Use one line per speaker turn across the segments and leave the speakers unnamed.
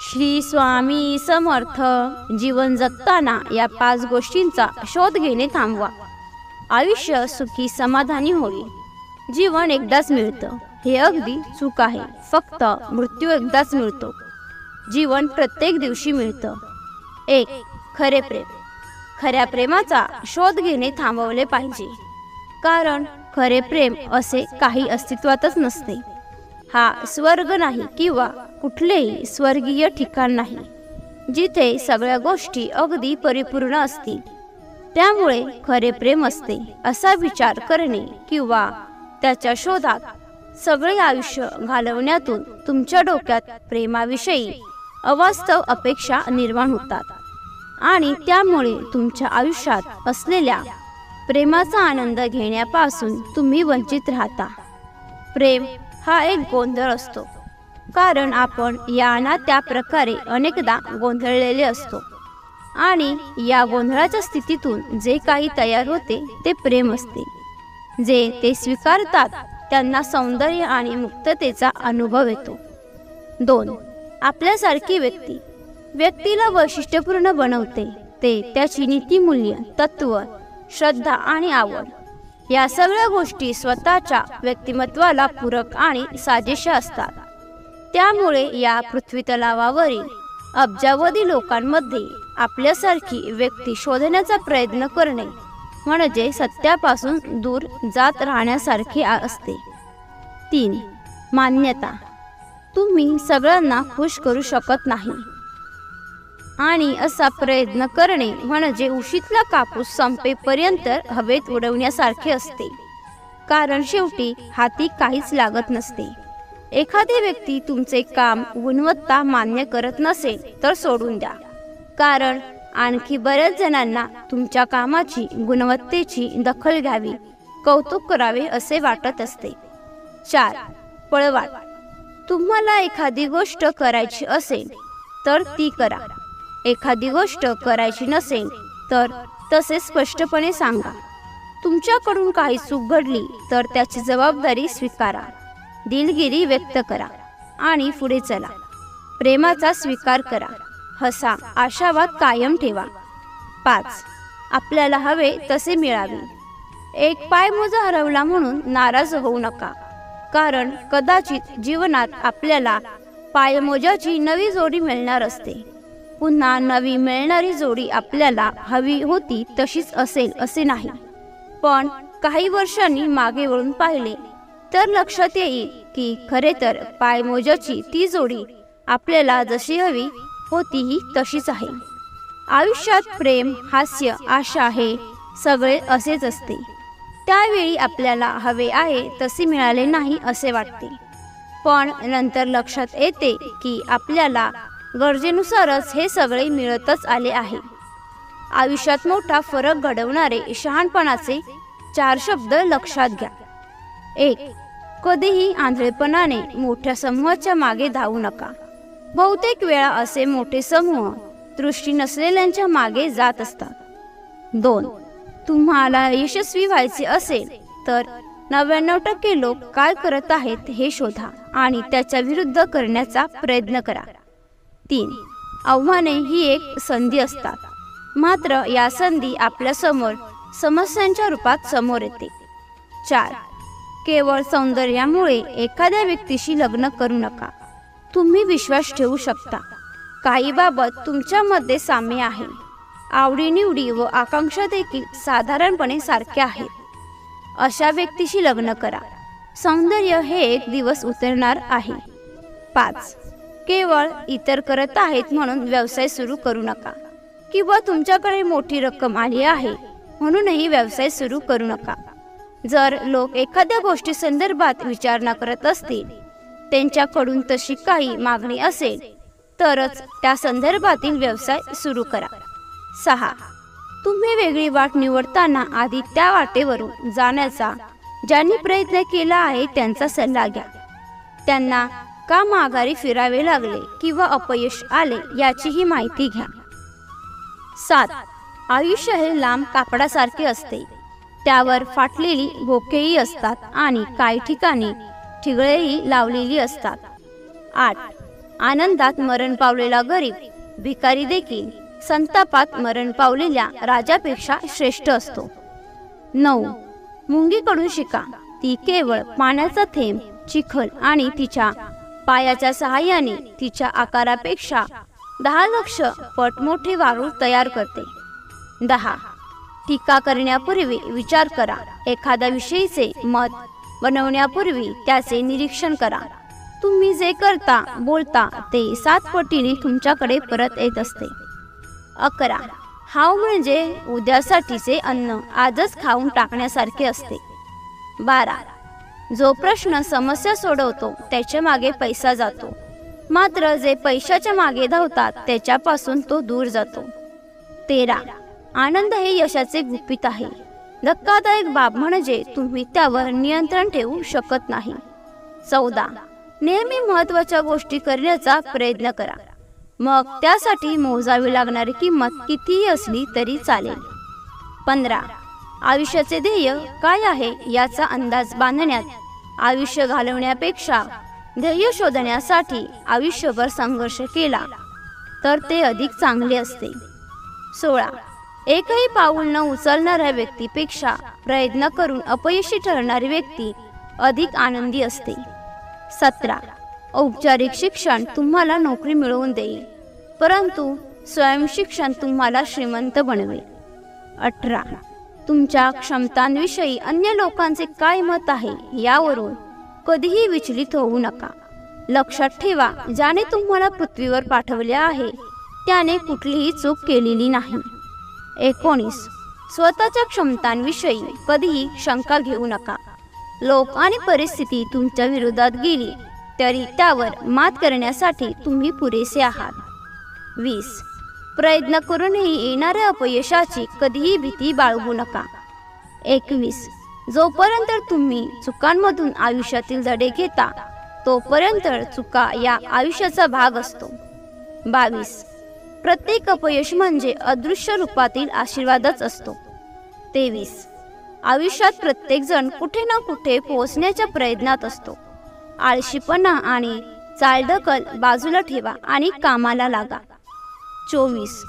श्री स्वामी समर्थ. जीवन जगताना या 5 गोष्टींचा शोध घेणे थांबवा. आयुष्य सुखी समाधानी होईल. जीवन एकदाच मिळतं हे अगदी चूक आहे. फक्त मृत्यू एकदाच मिळतो. जीवन प्रत्येक दिवशी मिळतं. 1. खरे प्रेम. खऱ्या प्रेमाचा शोध घेणे थांबवले पाहिजे, कारण खरे प्रेम असे काही अस्तित्वातच नसते. हा स्वर्ग नाही किंवा कुठलेही स्वर्गीय ठिकाण नाही जिथे सगळ्या गोष्टी अगदी परिपूर्ण असतील. त्यामुळे खरे प्रेम असते असा विचार करणे किंवा त्याच्या शोधात सगळे आयुष्य घालवण्यातून तुमच्या डोक्यात प्रेमाविषयी अवास्तव अपेक्षा निर्माण होतात आणि त्यामुळे तुमच्या आयुष्यात असलेल्या प्रेमाचा आनंद घेण्यापासून तुम्ही वंचित राहता. प्रेम हा एक गोंधळ असतो, कारण आपण या ना त्या प्रकारे अनेकदा गोंधळलेले असतो आणि या गोंधळाच्या स्थितीतून जे काही तयार होते ते प्रेम असते. जे ते स्वीकारतात त्यांना सौंदर्य आणि मुक्ततेचा अनुभव येतो. 2. आपल्यासारखी व्यक्ती. व्यक्तीला वैशिष्ट्यपूर्ण बनवते ते त्याची नीतिमूल्य, तत्व, श्रद्धा आणि आवड. या सगळ्या गोष्टी स्वतःच्या व्यक्तिमत्वाला पूरक आणि साजेशा असतात. त्यामुळे या पृथ्वीतलावावरील अब्जावधी लोकांमध्ये आपल्यासारखी व्यक्ती शोधण्याचा प्रयत्न करणे म्हणजे सत्यापासून दूर जात राहण्यासारखे असते. 3. मान्यता. तुम्ही सगळ्यांना खुश करू शकत नाही आणि असा प्रयत्न करणे म्हणजे उशीतला कापूस संपेपर्यंत हवेत उडवण्यासारखे असते, कारण शेवटी हाती काहीच लागत नसते. एखादी व्यक्ती तुमचे काम, गुणवत्ता मान्य करत नसेल तर सोडून द्या, कारण आणखी बऱ्याच जणांना तुमच्या कामाची, गुणवत्तेची दखल घ्यावी, कौतुक करावे असे वाटत असते. 4. पळवाट. तुम्हाला एखादी गोष्ट करायची असेल तर ती करा. एखादी गोष्ट करायची नसेल तर तसे स्पष्टपणे सांगा. तुमच्याकडून काही चूक घडली तर त्याची जबाबदारी स्वीकारा. दिलगिरी व्यक्त करा आणि पुढे चला. प्रेमाचा स्वीकार करा. हसा. आशावाद कायम ठेवा. 5. आपल्याला हवे तसे मिळावे. एक पायमोजा हरवला म्हणून नाराज होऊ नका, कारण कदाचित जीवनात आपल्याला पायमोजाची नवी जोडी मिळणार असते. पुन्हा नवी मिळणारी जोडी आपल्याला हवी होती तशीच असेल असे नाही, पण काही वर्षांनी मागे वळून पाहिले तर लक्षात येईल की खरे तर पायमोजाची ती जोडी आपल्याला जशी हवी होती ही तशीच आहे. आयुष्यात प्रेम, हास्य, आशा हे सगळे असेच असते. त्यावेळी आपल्याला हवे आहे तसे मिळाले नाही असे वाटते, पण नंतर लक्षात येते की आपल्याला गरजेनुसारच हे सगळे मिळतच आले आहे. आयुष्यात मोठा फरक घडवणारे शहाणपणाचे 4 शब्द लक्षात घ्या. 1. कधीही आंधळेपणाने मोठ्या समूहाच्या मागे धावू नका. बहुतेक वेळा असे मोठे समूह दृष्टी नसलेल्यांच्या मागे जात असतात. 2. तुम्हाला यशस्वी व्हायचे असेल तर 99% लोक काय करत आहेत हे शोधा आणि त्याच्या विरुद्ध करण्याचा प्रयत्न करा. 3. आव्हाने ही एक संधी असतात, मात्र या संधी आपल्या समोर समस्यांच्या रूपात समोर येते. 4. केवळ सौंदर्यामुळे एखाद्या व्यक्तीशी लग्न करू नका. तुम्ही विश्वास ठेवू शकता. काही बाबत तुमच्यामध्ये साम्य आहे. आवडीनिवडी व आकांक्षा देखील साधारणपणे सारख्या आहेत. अशा व्यक्तीशी लग्न करा. सौंदर्य हे एक दिवस उतरणार आहे. 5. केवळ इतर करत आहेत म्हणून व्यवसाय सुरू करू नका, किंवा तुमच्याकडे मोठी रक्कम आली आहे म्हणूनही व्यवसाय सुरू करू नका. जर लोक एखाद्या गोष्टी संदर्भात विचारणा करत असतील, त्यांच्याकडून तशी काही मागणी असेल तरच त्या संदर्भातील व्यवसाय सुरू करा. 6. तुम्ही वेगळी वाट निवडताना आधी त्या वाटेवरून जाण्याचा ज्यांनी प्रयत्न केला आहे त्यांचा सल्ला घ्या. त्यांना का माघारी फिरावे लागले किंवा अपयश आले याचीही माहिती घ्या. 7. आयुष्य हे लांब कापडासारखे असते. त्यावर फाटलेली भोकेही असतात आणि काही ठिकाणी ठिगळेही लावलेली असतात. 8. आनंदात मरण पावलेला गरीब भिकारी देखील संतापात मरण पावलेल्या राजापेक्षा श्रेष्ठ असतो. 9. मुंगीकडून शिका. ती केवळ पाण्याचा थेंब, चिखल आणि तिच्या पायाच्या सहाय्याने तिच्या आकारापेक्षा 10 लक्ष पट मोठे वारूळ तयार करते. 10. टीका करण्यापूर्वी विचार करा. एखाद्या विषयीचे मत बनवण्यापूर्वी त्याचे निरीक्षण करा. तुम्ही जे करता बोलता ते 7 पटीने तुमच्याकडे परत येत असते. 11. हाव म्हणजे उद्यासाठीचे अन्न आजच खाऊन टाकण्यासारखे असते. 12. जो प्रश्न समस्या सोडवतो त्याच्या मागे पैसा जातो, मात्र जे पैशाच्या मागे धावतात त्याच्यापासून तो दूर जातो. 13. आनंद हे यशाचे गुपित आहे. धक्कादायक बाब म्हणजे तुम्ही त्यावर नियंत्रण ठेवू शकत नाही. 14. नेहमी महत्त्वाच्या गोष्टी करण्याचा प्रयत्न करा, मग त्यासाठी मोजावी लागणारी किंमत कितीही असली तरी चालेल. 15. आयुष्याचे ध्येय काय आहे याचा अंदाज बांधण्यात आयुष्य घालवण्यापेक्षा ध्येय शोधण्यासाठी आयुष्यभर संघर्ष केला तर ते अधिक चांगले असते. 16. एकही पाऊल न उचलणाऱ्या व्यक्तीपेक्षा प्रयत्न करून अपयशी ठरणारी व्यक्ती अधिक आनंदी असते. 17. औपचारिक शिक्षण तुम्हाला नोकरी मिळवून देईल, परंतु स्वयंशिक्षण तुम्हाला श्रीमंत बनवेल. 18. तुमच्या क्षमतांविषयी अन्य लोकांचे काय मत आहे यावरून कधीही विचलित होऊ नका. लक्षात ठेवा, ज्याने तुम्हाला पृथ्वीवर पाठवले आहे त्याने कुठलीही चूक केलेली नाही. 19. स्वतःच्या क्षमतांविषयी कधीही शंका घेऊ नका. लोक आणि परिस्थिती तुमच्या विरोधात गेली तरी त्यावर मात करण्यासाठी तुम्ही पुरेसे आहात. 20. प्रयत्न करूनही येणाऱ्या अपयशाची कधीही भीती बाळगू नका. 21. जोपर्यंत तुम्ही चुकांमधून आयुष्यातील धडे घेता तोपर्यंत चुका या आयुष्याचा भाग असतो. 22. प्रत्येक अपयश म्हणजे अदृश्य रूपातील आशीर्वादच असतो. 23. आयुष्यात प्रत्येक जण कुठे ना कुठे पोहोचण्याच्या प्रयत्नात असतो. आळशीपणा आणि चालढकल बाजूला ठेवा आणि कामाला लागा. 24.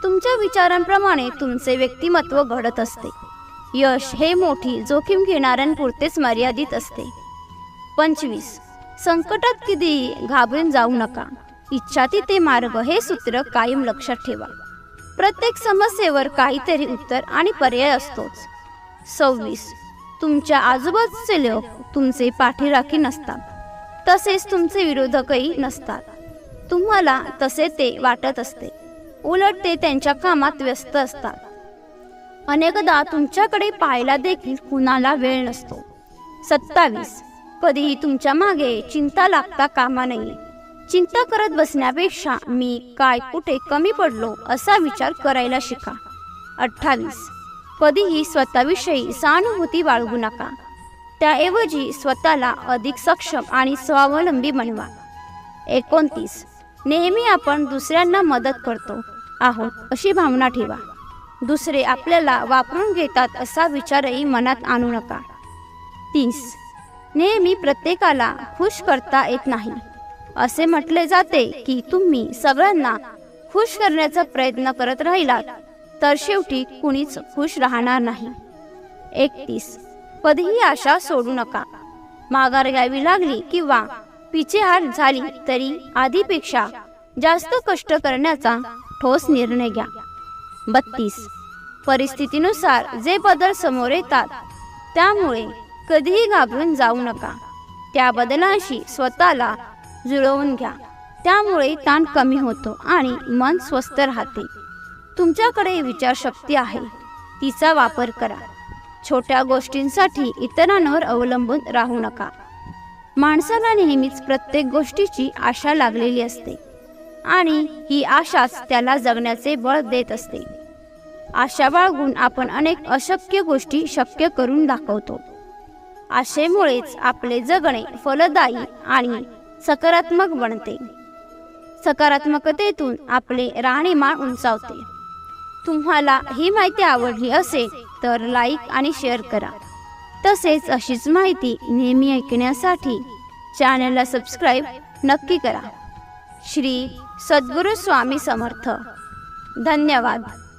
तुमच्या विचारांप्रमाणे तुमचे व्यक्तिमत्व घडत असते. यश हे मोठी जोखीम घेणाऱ्यांपुरतेच मर्यादित असते. 25. संकटात कधी घाबरून जाऊ नका. इच्छा तिथे मार्ग हे सूत्र कायम लक्षात ठेवा. प्रत्येक समस्येवर काहीतरी उत्तर आणि पर्याय असतोच. 26. तुमच्या आजूबाजूचे लोक तुमचे पाठीराखी नसतात, तसेच तुमचे विरोधकही नसतात. तुम्हाला तसे ते वाटत असते, उलट ते त्यांच्या कामात व्यस्त असतात. अनेकदा तुमच्याकडे पाहायला देखील कुणाला वेळ नसतो. 27. कधीही तुमच्या मागे चिंता लागता कामा नये. चिंता करत बसण्यापेक्षा मी काय कुठे कमी पडलो असा विचार करायला शिका. 28. कधीही स्वतःविषयी सहानुभूती बाळगू नका. त्याऐवजी स्वतःला अधिक सक्षम आणि स्वावलंबी बनवा. 29. नेहमी आपण दुसऱ्यांना मदत करतो आहोत अशी भावना ठेवा. दुसरे आपल्याला वापरून घेतात असा विचारही मनात आणू नका. 30. नेहमी प्रत्येकाला खुश करता येत नाही. असे म्हटले जाते की तुम्ही सगळ्यांना खुश करण्याचा प्रयत्न करत राहिलात तर शेवटी कुणीच खुश राहणार नाही. 31. कधीही आशा सोडू नका. माघार घ्यावी लागली किंवा पिछेहाट झाली तरी आधीपेक्षा जास्त कष्ट करण्याचा ठोस निर्णय घ्या. 32. परिस्थितीनुसार जे बदल समोर येतात त्यामुळे कधीही घाबरून जाऊ नका. त्या बदलांशी स्वतःला जुळवून घ्या. त्यामुळे ताण कमी होतो आणि मन स्वस्थ राहते. तुमच्याकडे विचारशक्ती आहे, तिचा वापर करा. छोट्या गोष्टींसाठी इतरांवर अवलंबून राहू नका. माणसाला नेहमीच प्रत्येक गोष्टीची आशा लागलेली असते आणि ही आशाच त्याला जगण्याचे बळ देत असते. आशा बाळगून आपण अनेक अशक्य गोष्टी शक्य करून दाखवतो. आशेमुळेच आपले जगणे फलदायी आणि सकारात्मक बनते. सकारात्मकतेतून आपले राहणीमान उंचावते. तुम्हाला ही माहिती आवडली असेल तर लाईक आणि शेअर करा. तसेच अशीच माहिती नेहमी ऐकण्यासाठी चॅनलला सबस्क्राईब नक्की करा. श्री सद्गुरू स्वामी समर्थ. धन्यवाद.